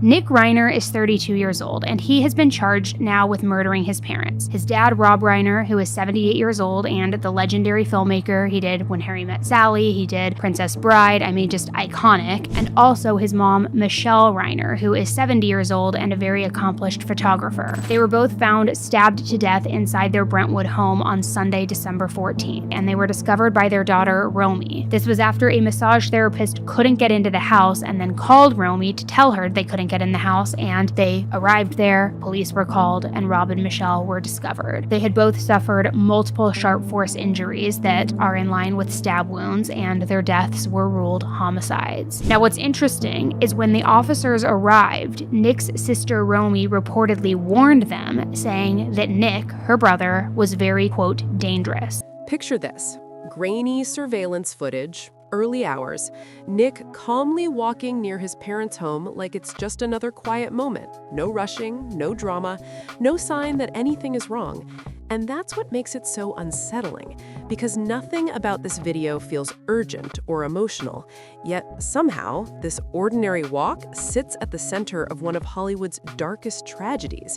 Nick Reiner is 32 years old, and he has been charged now with murdering his parents. His dad, Rob Reiner, who is 78 years old and the legendary filmmaker. He did When Harry Met Sally, he did Princess Bride, just iconic. And also his mom, Michelle Reiner, who is 70 years old and a very accomplished photographer. They were both found stabbed to death inside their Brentwood home on Sunday, December 14th, and they were discovered by their daughter, Romy. This was after a massage therapist couldn't get into the house and then called Romy to tell her they couldn't get in the house, and they arrived there, police were called, and Rob and Michelle were discovered. They had both suffered multiple sharp force injuries that are in line with stab wounds, and their deaths were ruled homicides. Now, what's interesting is when the officers arrived, Nick's sister Romy reportedly warned them, saying that Nick, her brother, was very, quote, dangerous. Picture this: grainy surveillance footage, early hours, Nick calmly walking near his parents' home like it's just another quiet moment. No rushing, no drama, no sign that anything is wrong. And that's what makes it so unsettling, because nothing about this video feels urgent or emotional. Yet somehow, this ordinary walk sits at the center of one of Hollywood's darkest tragedies.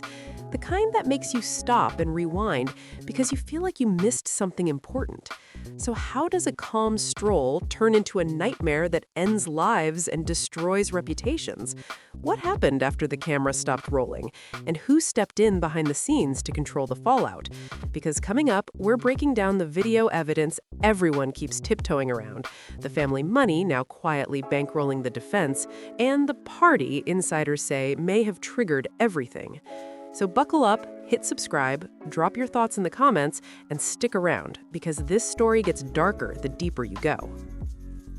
The kind that makes you stop and rewind because you feel like you missed something important. So how does a calm stroll turn into a nightmare that ends lives and destroys reputations? What happened after the camera stopped rolling? And who stepped in behind the scenes to control the fallout? Because coming up, we're breaking down the video evidence everyone keeps tiptoeing around, the family money now quietly bankrolling the defense, and the party insiders say may have triggered everything. So buckle up, hit subscribe, drop your thoughts in the comments, and stick around, because this story gets darker the deeper you go.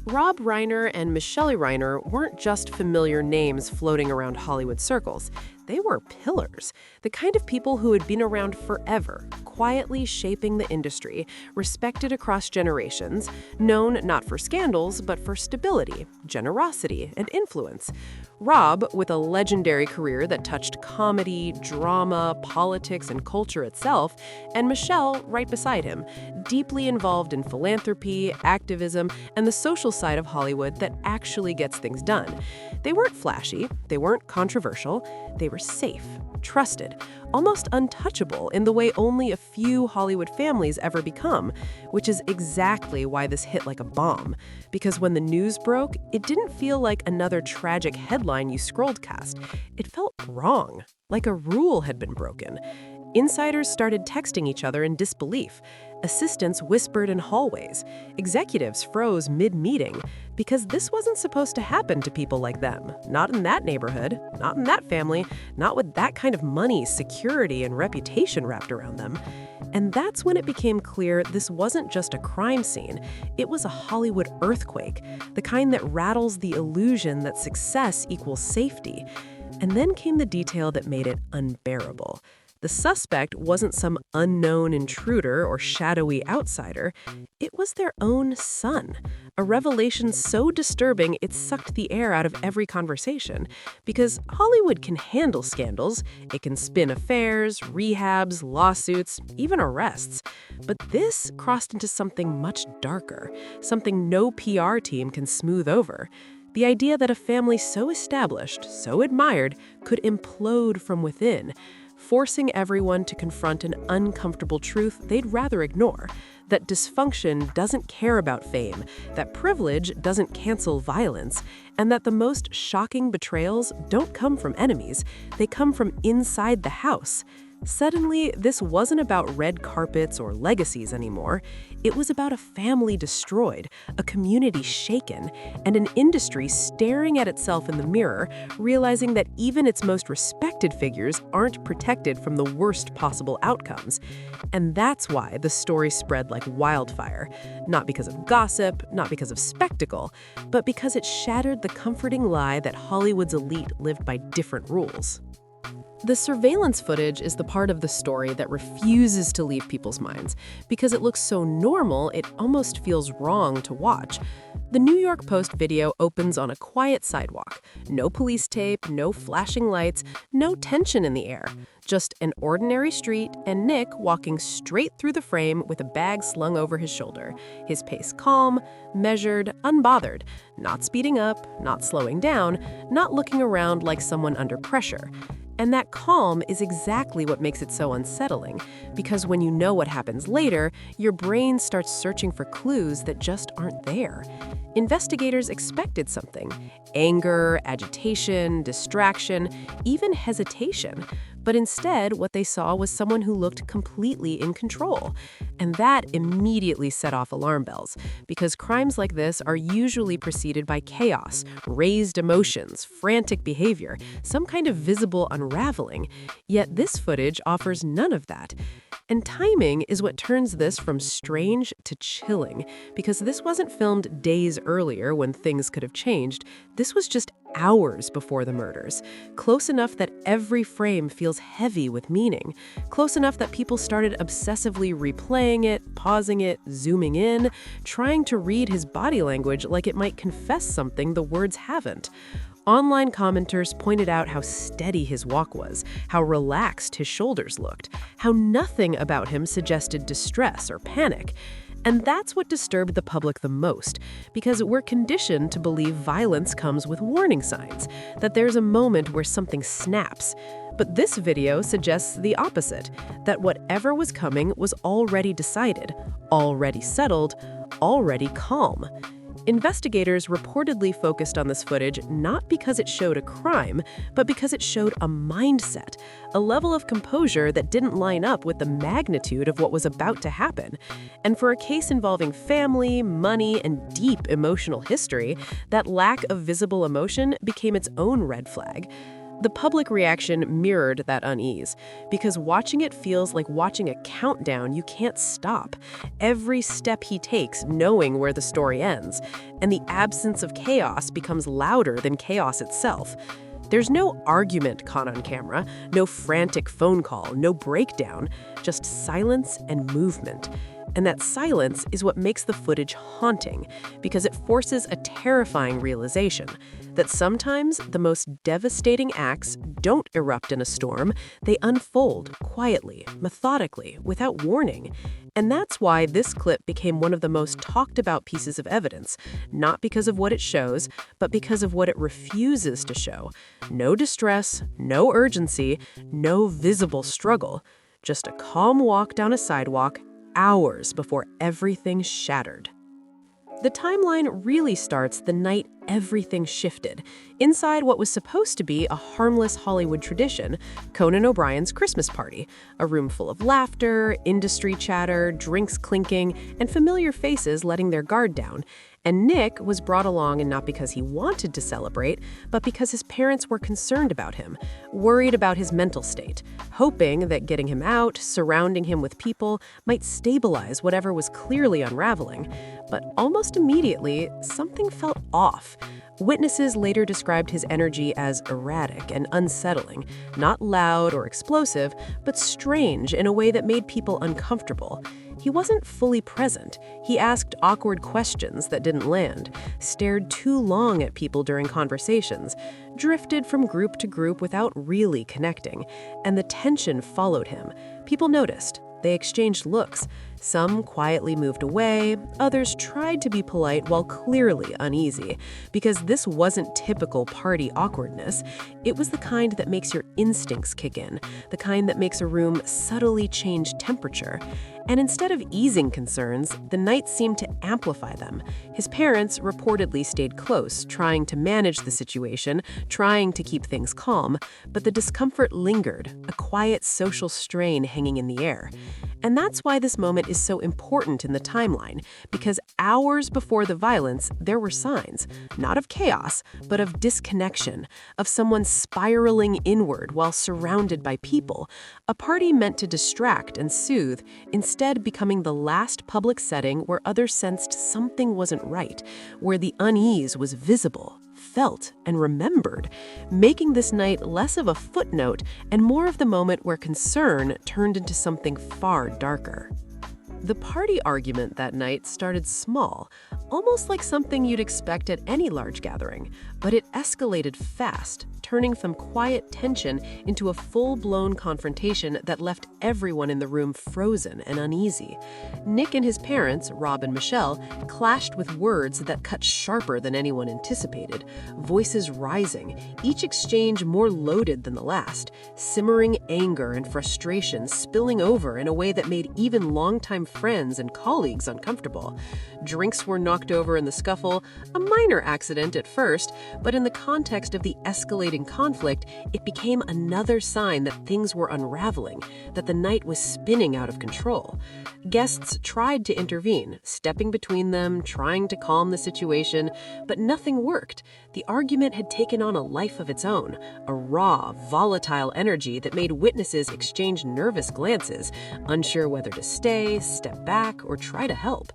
Rob Reiner and Michelle Reiner weren't just familiar names floating around Hollywood circles. They were pillars, the kind of people who had been around forever, quietly shaping the industry, respected across generations, known not for scandals, but for stability, generosity, and influence. Rob, with a legendary career that touched comedy, drama, politics, and culture itself, and Michelle, right beside him, deeply involved in philanthropy, activism, and the social side of Hollywood that actually gets things done. They weren't flashy, they weren't controversial, they were safe, trusted, almost untouchable in the way only a few Hollywood families ever become, which is exactly why this hit like a bomb. Because when the news broke, it didn't feel like another tragic headline you scrolled past. It felt wrong, like a rule had been broken. Insiders started texting each other in disbelief. Assistants whispered in hallways. Executives froze mid-meeting, because this wasn't supposed to happen to people like them. Not in that neighborhood, not in that family, not with that kind of money, security, and reputation wrapped around them. And that's when it became clear this wasn't just a crime scene. It was a Hollywood earthquake, the kind that rattles the illusion that success equals safety. And then came the detail that made it unbearable. The suspect wasn't some unknown intruder or shadowy outsider. It was their own son, a revelation so disturbing it sucked the air out of every conversation. Because Hollywood can handle scandals, it can spin affairs, rehabs, lawsuits, even arrests. But this crossed into something much darker, something no PR team can smooth over. The idea that a family so established, so admired, could implode from within, forcing everyone to confront an uncomfortable truth they'd rather ignore, that dysfunction doesn't care about fame, that privilege doesn't cancel violence, and that the most shocking betrayals don't come from enemies, they come from inside the house. Suddenly, this wasn't about red carpets or legacies anymore. It was about a family destroyed, a community shaken, and an industry staring at itself in the mirror, realizing that even its most respected figures aren't protected from the worst possible outcomes. And that's why the story spread like wildfire. Not because of gossip, not because of spectacle, but because it shattered the comforting lie that Hollywood's elite lived by different rules. The surveillance footage is the part of the story that refuses to leave people's minds because it looks so normal it almost feels wrong to watch. The New York Post video opens on a quiet sidewalk. No police tape, no flashing lights, no tension in the air. Just an ordinary street and Nick walking straight through the frame with a bag slung over his shoulder. His pace calm, measured, unbothered. Not speeding up, not slowing down, not looking around like someone under pressure. And that calm is exactly what makes it so unsettling, because when you know what happens later, your brain starts searching for clues that just aren't there. Investigators expected something: anger, agitation, distraction, even hesitation. But instead, what they saw was someone who looked completely in control. And that immediately set off alarm bells, because crimes like this are usually preceded by chaos, raised emotions, frantic behavior, some kind of visible unraveling. Yet this footage offers none of that. And timing is what turns this from strange to chilling, because this wasn't filmed days earlier when things could have changed. This was just hours before the murders, close enough that every frame feels heavy with meaning, close enough that people started obsessively replaying it, pausing it, zooming in, trying to read his body language like it might confess something the words haven't. Online commenters pointed out how steady his walk was, how relaxed his shoulders looked, how nothing about him suggested distress or panic. And that's what disturbed the public the most, because we're conditioned to believe violence comes with warning signs, that there's a moment where something snaps. But this video suggests the opposite, that whatever was coming was already decided, already settled, already calm. Investigators reportedly focused on this footage not because it showed a crime, but because it showed a mindset, a level of composure that didn't line up with the magnitude of what was about to happen. And for a case involving family, money, and deep emotional history, that lack of visible emotion became its own red flag. The public reaction mirrored that unease, because watching it feels like watching a countdown you can't stop. Every step he takes knowing where the story ends, and the absence of chaos becomes louder than chaos itself. There's no argument caught on camera, no frantic phone call, no breakdown, just silence and movement. And that silence is what makes the footage haunting, because it forces a terrifying realization that sometimes the most devastating acts don't erupt in a storm, they unfold quietly, methodically, without warning. And that's why this clip became one of the most talked about pieces of evidence, not because of what it shows, but because of what it refuses to show. No distress, no urgency, no visible struggle, just a calm walk down a sidewalk, hours before everything shattered. The timeline really starts the night everything shifted, inside what was supposed to be a harmless Hollywood tradition, Conan O'Brien's Christmas party, a room full of laughter, industry chatter, drinks clinking, and familiar faces letting their guard down. And Nick was brought along, and not because he wanted to celebrate, but because his parents were concerned about him, worried about his mental state, hoping that getting him out, surrounding him with people, might stabilize whatever was clearly unraveling. But almost immediately, something felt off. Witnesses later described his energy as erratic and unsettling, not loud or explosive, but strange in a way that made people uncomfortable. He wasn't fully present. He asked awkward questions that didn't land, stared too long at people during conversations, drifted from group to group without really connecting, and the tension followed him. People noticed. They exchanged looks. Some quietly moved away, others tried to be polite while clearly uneasy, because this wasn't typical party awkwardness. It was the kind that makes your instincts kick in, the kind that makes a room subtly change temperature. And instead of easing concerns, the night seemed to amplify them. His parents reportedly stayed close, trying to manage the situation, trying to keep things calm, but the discomfort lingered, a quiet social strain hanging in the air. And that's why this moment is so important in the timeline, because hours before the violence, there were signs, not of chaos, but of disconnection, of someone spiraling inward while surrounded by people, a party meant to distract and soothe, instead becoming the last public setting where others sensed something wasn't right, where the unease was visible, felt, and remembered, making this night less of a footnote and more of the moment where concern turned into something far darker. The party argument that night started small, almost like something you'd expect at any large gathering. But it escalated fast, turning from quiet tension into a full-blown confrontation that left everyone in the room frozen and uneasy. Nick and his parents, Rob and Michelle, clashed with words that cut sharper than anyone anticipated, voices rising, each exchange more loaded than the last, simmering anger and frustration spilling over in a way that made even longtime friends and colleagues uncomfortable. Drinks were knocked over in the scuffle, a minor accident at first, but in the context of the escalating conflict, it became another sign that things were unraveling, that the night was spinning out of control. Guests tried to intervene, stepping between them, trying to calm the situation, but nothing worked. The argument had taken on a life of its own, a raw, volatile energy that made witnesses exchange nervous glances, unsure whether to stay, step back, or try to help.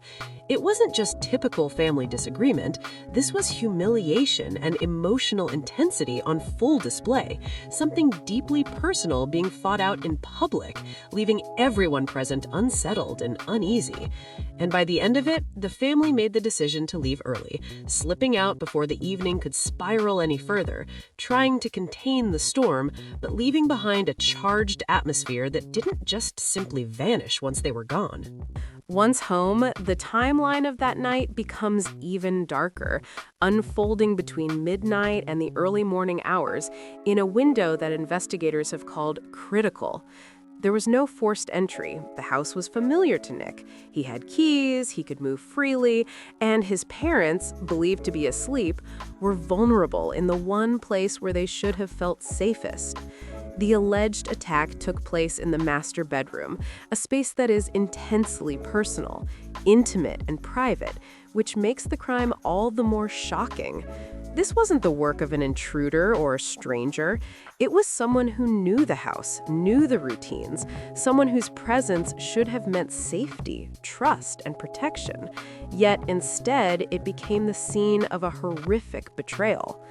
It wasn't just typical family disagreement. This was humiliation and emotional intensity on full display, something deeply personal being fought out in public, leaving everyone present unsettled and uneasy. And by the end of it, the family made the decision to leave early, slipping out before the evening could spiral any further, trying to contain the storm, but leaving behind a charged atmosphere that didn't just simply vanish once they were gone. Once home, the timeline of that night becomes even darker, unfolding between midnight and the early morning hours in a window that investigators have called critical. There was no forced entry. The house was familiar to Nick. He had keys, he could move freely, and his parents, believed to be asleep, were vulnerable in the one place where they should have felt safest. The alleged attack took place in the master bedroom, a space that is intensely personal, intimate, and private, which makes the crime all the more shocking. This wasn't the work of an intruder or a stranger. It was someone who knew the house, knew the routines, someone whose presence should have meant safety, trust, and protection. Yet instead, it became the scene of a horrific betrayal.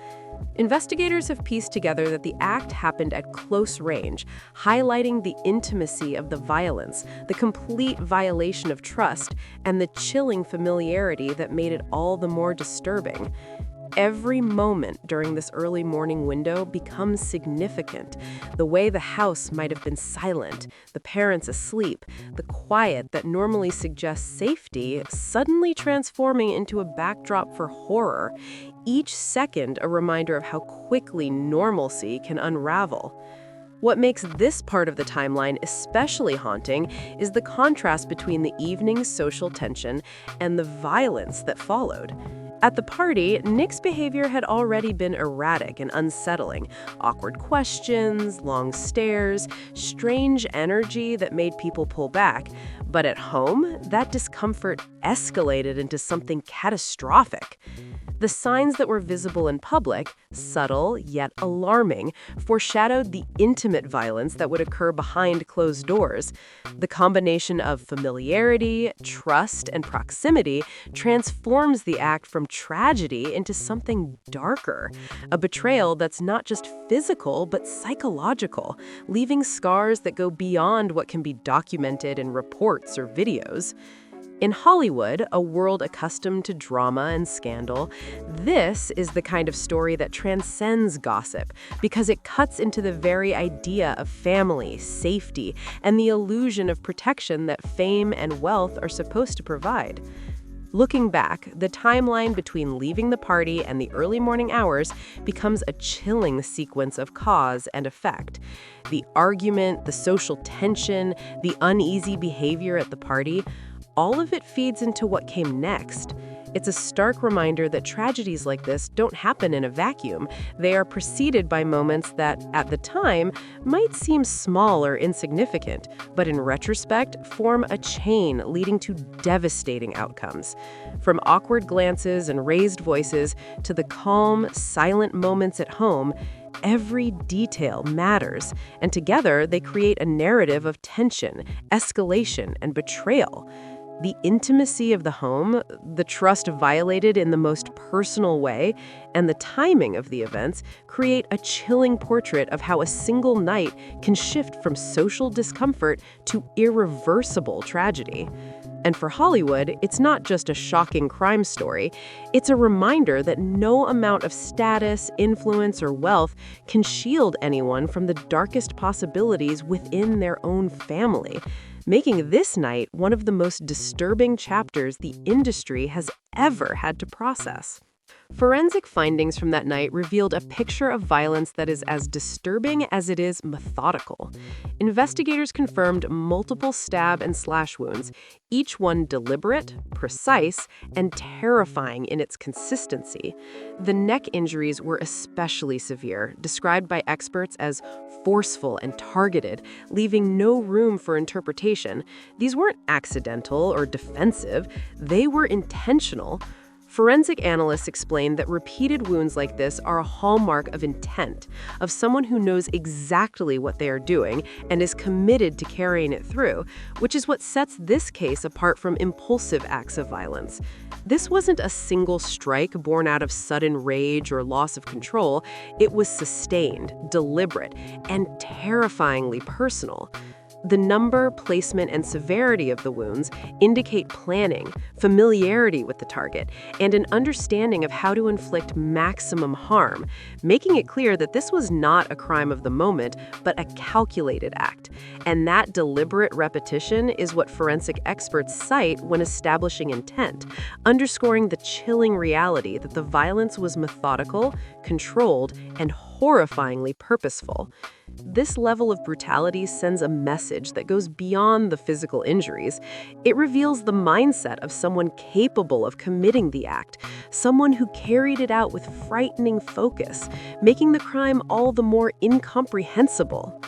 Investigators have pieced together that the act happened at close range, highlighting the intimacy of the violence, the complete violation of trust, and the chilling familiarity that made it all the more disturbing. Every moment during this early morning window becomes significant. The way the house might have been silent, the parents asleep, the quiet that normally suggests safety suddenly transforming into a backdrop for horror. Each second a reminder of how quickly normalcy can unravel. What makes this part of the timeline especially haunting is the contrast between the evening's social tension and the violence that followed. At the party, Nick's behavior had already been erratic and unsettling. Awkward questions, long stares, strange energy that made people pull back. But at home, that discomfort escalated into something catastrophic. The signs that were visible in public, subtle yet alarming, foreshadowed the intimate violence that would occur behind closed doors. The combination of familiarity, trust, and proximity transforms the act from tragedy into something darker, a betrayal that's not just physical but psychological, leaving scars that go beyond what can be documented in reports or videos. In Hollywood, a world accustomed to drama and scandal, this is the kind of story that transcends gossip because it cuts into the very idea of family, safety, and the illusion of protection that fame and wealth are supposed to provide. Looking back, the timeline between leaving the party and the early morning hours becomes a chilling sequence of cause and effect. The argument, the social tension, the uneasy behavior at the party, all of it feeds into what came next. It's a stark reminder that tragedies like this don't happen in a vacuum. They are preceded by moments that, at the time, might seem small or insignificant, but in retrospect, form a chain leading to devastating outcomes. From awkward glances and raised voices to the calm, silent moments at home, every detail matters, and together they create a narrative of tension, escalation, and betrayal. The intimacy of the home, the trust violated in the most personal way, and the timing of the events create a chilling portrait of how a single night can shift from social discomfort to irreversible tragedy. And for Hollywood, it's not just a shocking crime story. It's a reminder that no amount of status, influence, or wealth can shield anyone from the darkest possibilities within their own family, making this night one of the most disturbing chapters the industry has ever had to process. Forensic findings from that night revealed a picture of violence that is as disturbing as it is methodical. Investigators confirmed multiple stab and slash wounds, each one deliberate, precise, and terrifying in its consistency. The neck injuries were especially severe, described by experts as forceful and targeted, leaving no room for interpretation. These weren't accidental or defensive, they were intentional. Forensic analysts explain that repeated wounds like this are a hallmark of intent, of someone who knows exactly what they are doing and is committed to carrying it through, which is what sets this case apart from impulsive acts of violence. This wasn't a single strike born out of sudden rage or loss of control. It was sustained, deliberate, and terrifyingly personal. The number, placement, and severity of the wounds indicate planning, familiarity with the target, and an understanding of how to inflict maximum harm, making it clear that this was not a crime of the moment, but a calculated act. And that deliberate repetition is what forensic experts cite when establishing intent, underscoring the chilling reality that the violence was methodical, controlled, and horrifyingly purposeful. This level of brutality sends a message that goes beyond the physical injuries. It reveals the mindset of someone capable of committing the act, someone who carried it out with frightening focus, making the crime all the more incomprehensible.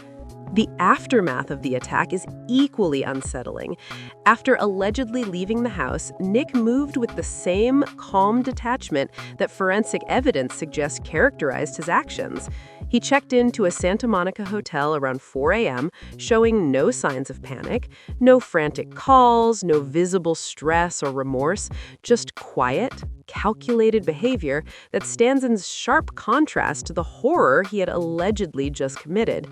The aftermath of the attack is equally unsettling. After allegedly leaving the house, Nick moved with the same calm detachment that forensic evidence suggests characterized his actions. He checked into a Santa Monica hotel around 4 a.m., showing no signs of panic, no frantic calls, no visible stress or remorse, just quiet, calculated behavior that stands in sharp contrast to the horror he had allegedly just committed.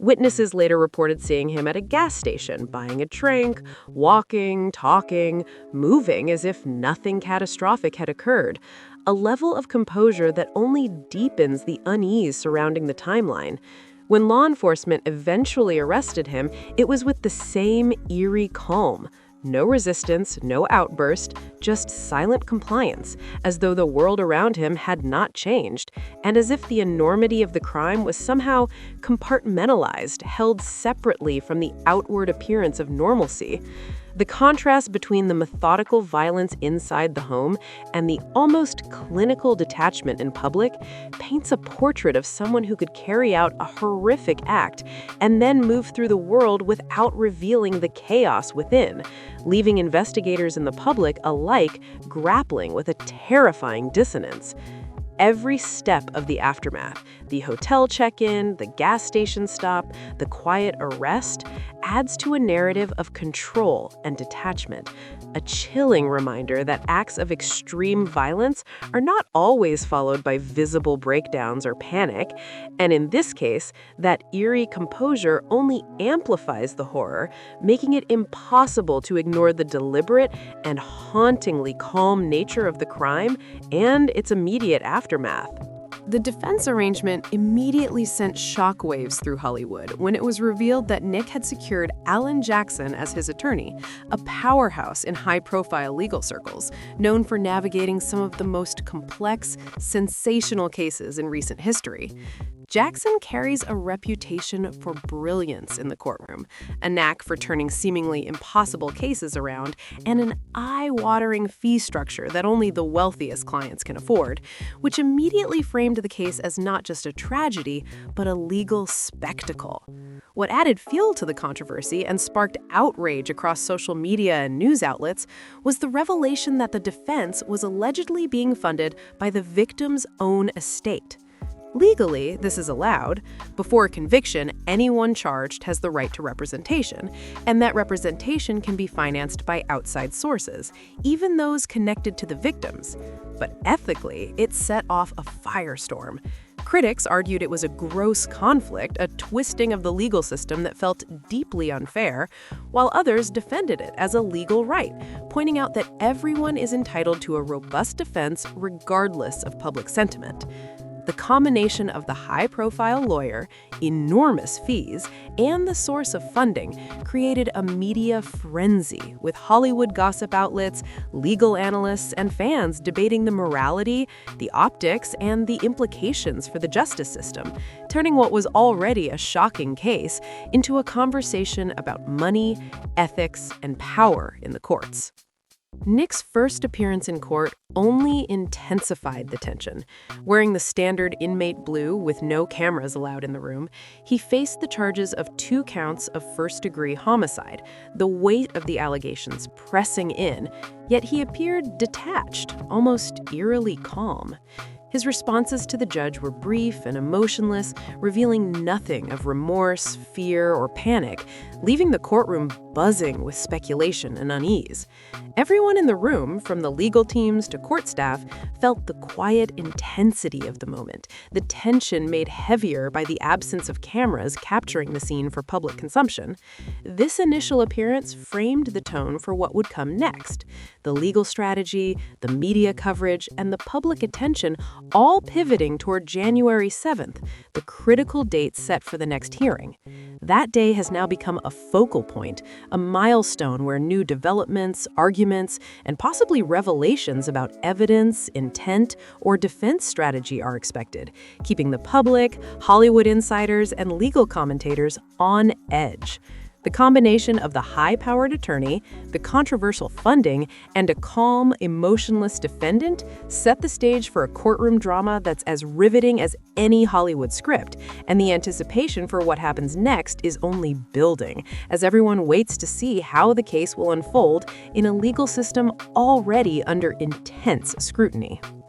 Witnesses later reported seeing him at a gas station, buying a drink, walking, talking, moving as if nothing catastrophic had occurred, a level of composure that only deepens the unease surrounding the timeline. When law enforcement eventually arrested him, it was with the same eerie calm. No resistance, no outburst, just silent compliance, as though the world around him had not changed, and as if the enormity of the crime was somehow compartmentalized, held separately from the outward appearance of normalcy. The contrast between the methodical violence inside the home and the almost clinical detachment in public paints a portrait of someone who could carry out a horrific act and then move through the world without revealing the chaos within, leaving investigators and the public alike grappling with a terrifying dissonance. Every step of the aftermath, the hotel check-in, the gas station stop, the quiet arrest, adds to a narrative of control and detachment, a chilling reminder that acts of extreme violence are not always followed by visible breakdowns or panic, and in this case, that eerie composure only amplifies the horror, making it impossible to ignore the deliberate and hauntingly calm nature of the crime and its immediate aftermath. The defense arrangement immediately sent shockwaves through Hollywood when it was revealed that Nick had secured Alan Jackson as his attorney, a powerhouse in high-profile legal circles, known for navigating some of the most complex, sensational cases in recent history. Jackson carries a reputation for brilliance in the courtroom, a knack for turning seemingly impossible cases around, and an eye-watering fee structure that only the wealthiest clients can afford, which immediately framed the case as not just a tragedy, but a legal spectacle. What added fuel to the controversy and sparked outrage across social media and news outlets was the revelation that the defense was allegedly being funded by the victim's own estate. Legally, this is allowed. Before a conviction, anyone charged has the right to representation, and that representation can be financed by outside sources, even those connected to the victims. But ethically, it set off a firestorm. Critics argued it was a gross conflict, a twisting of the legal system that felt deeply unfair, while others defended it as a legal right, pointing out that everyone is entitled to a robust defense regardless of public sentiment. The combination of the high-profile lawyer, enormous fees, and the source of funding created a media frenzy, with Hollywood gossip outlets, legal analysts, and fans debating the morality, the optics, and the implications for the justice system, turning what was already a shocking case into a conversation about money, ethics, and power in the courts. Nick's first appearance in court only intensified the tension. Wearing the standard inmate blue with no cameras allowed in the room, he faced the charges of 2 counts of first-degree homicide, the weight of the allegations pressing in, yet he appeared detached, almost eerily calm. His responses to the judge were brief and emotionless, revealing nothing of remorse, fear, or panic, leaving the courtroom buzzing with speculation and unease. Everyone in the room, from the legal teams to court staff, felt the quiet intensity of the moment, the tension made heavier by the absence of cameras capturing the scene for public consumption. This initial appearance framed the tone for what would come next. The legal strategy, the media coverage, and the public attention all pivoting toward January 7th, the critical date set for the next hearing. That day has now become a focal point, a milestone where new developments, arguments, and possibly revelations about evidence, intent, or defense strategy are expected, keeping the public, Hollywood insiders, and legal commentators on edge. The combination of the high-powered attorney, the controversial funding, and a calm, emotionless defendant set the stage for a courtroom drama that's as riveting as any Hollywood script, and the anticipation for what happens next is only building, as everyone waits to see how the case will unfold in a legal system already under intense scrutiny.